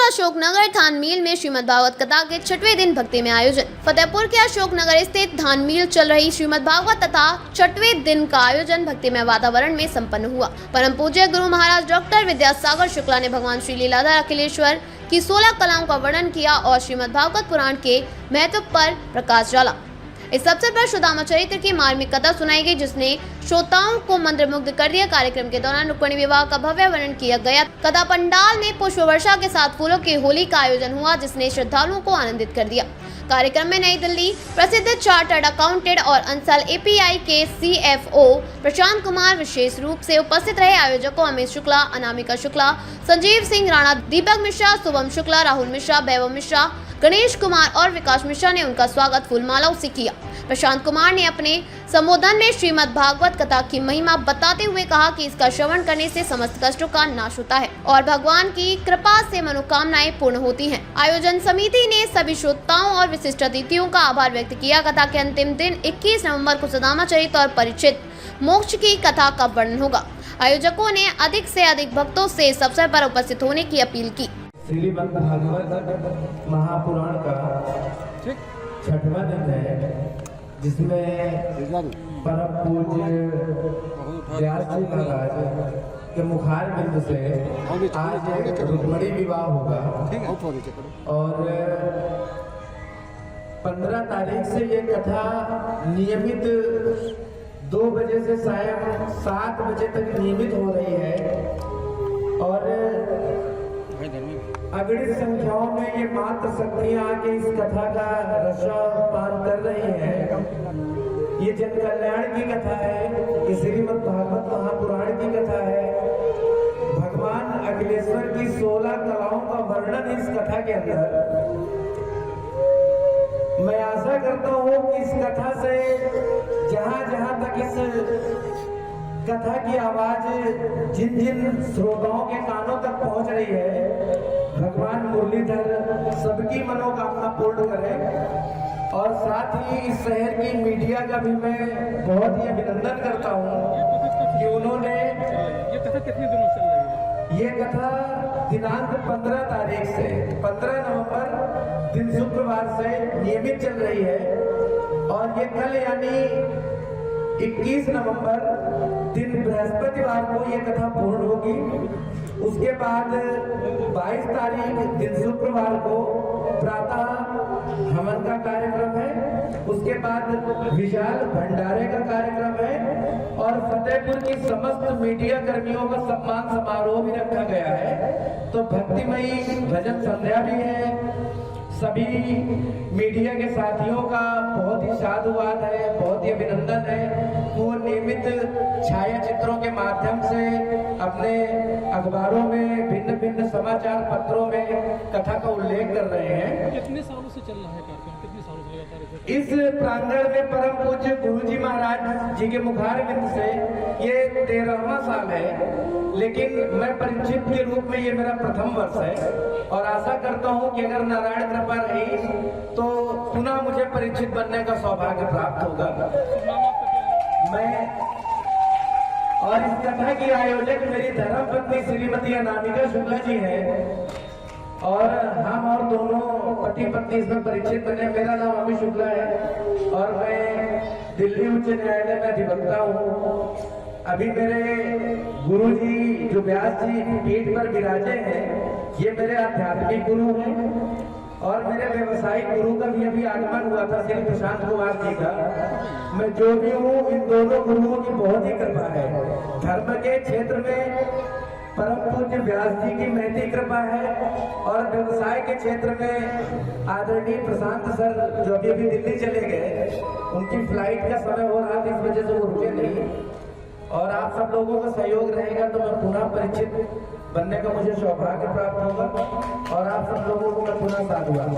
अशोकनगर धान मिल में श्रीमद् भागवत कथा के 6वें दिन भक्ति में आयोजन। फतेहपुर के अशोकनगर स्थित धान मिल चल रही श्रीमद् भागवत तथा 6वें दिन का आयोजन भक्तिमय वातावरण में संपन्न हुआ। परम पूज्य गुरु महाराज डॉक्टर विद्यासागर शुक्ला ने भगवान श्री लीलाधर अखिलेश्वर की 16 कलाओं का वर्णन किया और श्रीमद् भागवत पुराण के महत्व पर प्रकाश डाला। इस अवसर पर सुदामा चरित्र की मार्मिक कथा सुनाई गई, जिसने श्रोताओं को मंत्रमुग्ध कर दिया। कार्यक्रम के दौरान रुक्मिणी विवाह का भव्य वर्णन किया गया। कथा पंडाल में पुष्प वर्षा के साथ फूलों की होली का आयोजन हुआ, जिसने श्रद्धालुओं को आनंदित कर दिया। कार्यक्रम में नई दिल्ली प्रसिद्ध चार्टर्ड अकाउंटेंट और अंसल एपीआई के CFO प्रशांत कुमार विशेष रूप से उपस्थित रहे। आयोजकों अमित शुक्ला, अनामिका शुक्ला, संजीव सिंह राणा, दीपक मिश्रा, शुभम शुक्ला, राहुल मिश्रा, वैभव मिश्रा, गणेश कुमार और विकास मिश्रा ने उनका स्वागत फूलमालाओं से किया। प्रशांत कुमार ने अपने संबोधन में श्रीमद् भागवत कथा की महिमा बताते हुए कहा कि इसका श्रवण करने से समस्त कष्टों का नाश होता है और भगवान की कृपा से मनोकामनाएं पूर्ण होती हैं। आयोजन समिति ने सभी श्रोताओं और विशिष्ट अतिथियों का आभार व्यक्त किया। कथा के अंतिम दिन 21 नवंबर को सुदामा चरित्र और परीक्षित मोक्ष की कथा का वर्णन होगा। आयोजकों ने अधिक से अधिक भक्तों से इस अवसर पर उपस्थित होने की अपील की। श्रीमद् भागवत महापुराण का 6वां दिन है, जिसमें परम पूज्य व्यास जी महाराज के मुखार बिंद से आज रुक्मिणी विवाह होगा और 15 तारीख से ये कथा नियमित 2 बजे से शायद 7 बजे तक नियमित हो रही है और अगणित संख्याओं में ये मात्र शक्तियां आके इस कथा का रसपान कर रही हैं। ये जन कल्याण की कथा है, ये श्रीमद् भागवत महापुराण की कथा है। भगवान अखिलेश्वर की 16 कलाओं का वर्णन इस कथा के अंदर। मैं आशा करता हूँ कि इस कथा से जहां तक इस कथा की आवाज जिन श्रोताओं के कानों तक पहुंच रही है, भगवान मुरलीधर सबकी मनोकामना पूर्ण करे। और साथ ही इस शहर की मीडिया का भी मैं बहुत ही अभिनंदन करता हूं कि उन्होंने ये कथा कितने दिनों से चल रही है? ये कथा दिनांक 15 तारीख से 15 नवंबर दिन शुक्रवार से नियमित चल रही है और ये कल यानी 21 नवंबर दिन बृहस्पतिवार को ये कथा पूर्ण होगी। उसके बाद 22 तारीख दिन शुक्रवार को प्रातः हवन का कार्यक्रम है। उसके बाद विशाल भंडारे का कार्यक्रम है और फतेहपुर की समस्त मीडिया कर्मियों का सम्मान समारोह भी रखा गया है। तो भक्तिमयी भजन संध्या भी है। सभी मीडिया के साथियों का बहुत ही साधुवाद है, बहुत ही अभिनंदन है। वो नियमित छाया चित्रों के माध्यम से अपने अखबारों में भिन्न समाचार पत्रों में कथा का उल्लेख कर रहे हैं। कितने सालों से चल रहा है कार्यक्रम? कितने सालों से लगातार इस प्रांगण में परम पूज्य गुरु जी महाराज जी के मुखार बिंद से ये 13वां साल है, लेकिन मैं परीक्षित के रूप में ये मेरा प्रथम वर्ष है और आशा करता हूँ कि अगर नारायण कृपा रही तो पुनः मुझे परीक्षित बनने का सौभाग्य प्राप्त होगा। मैं और इस कथा की आयोजक मेरी धर्मपत्नी श्रीमती अनामिका शुक्ला जी है और हम और दोनों पति पत्नी इसमें परीक्षित बने। मेरा नाम अमित शुक्ला है और मैं दिल्ली उच्च न्यायालय में अधिवक्ता हूँ। अभी मेरे गुरु जी जो व्यास जी पीठ पर विराजे हैं, ये मेरे आध्यात्मिक गुरु हैं और मेरे व्यवसायिक गुरु का भी अभी आगमन हुआ था, श्री प्रशांत कुमार जी का। मैं जो भी हूँ, इन दोनों गुरुओं की बहुत ही कृपा है। धर्म के क्षेत्र में परम पूज्य व्यास जी की महती कृपा है और व्यवसाय के क्षेत्र में आदरणीय प्रशांत सर जो अभी दिल्ली चले गए, उनकी फ्लाइट का समय हो रहा था, इस वजह से वो रुके नहीं। और आप सब लोगों का सहयोग रहेगा तो मैं पुनः परीक्षित बनने का मुझे सौभाग्य प्राप्त होगा और आप सब लोगों को मैं पुनः साधुवाद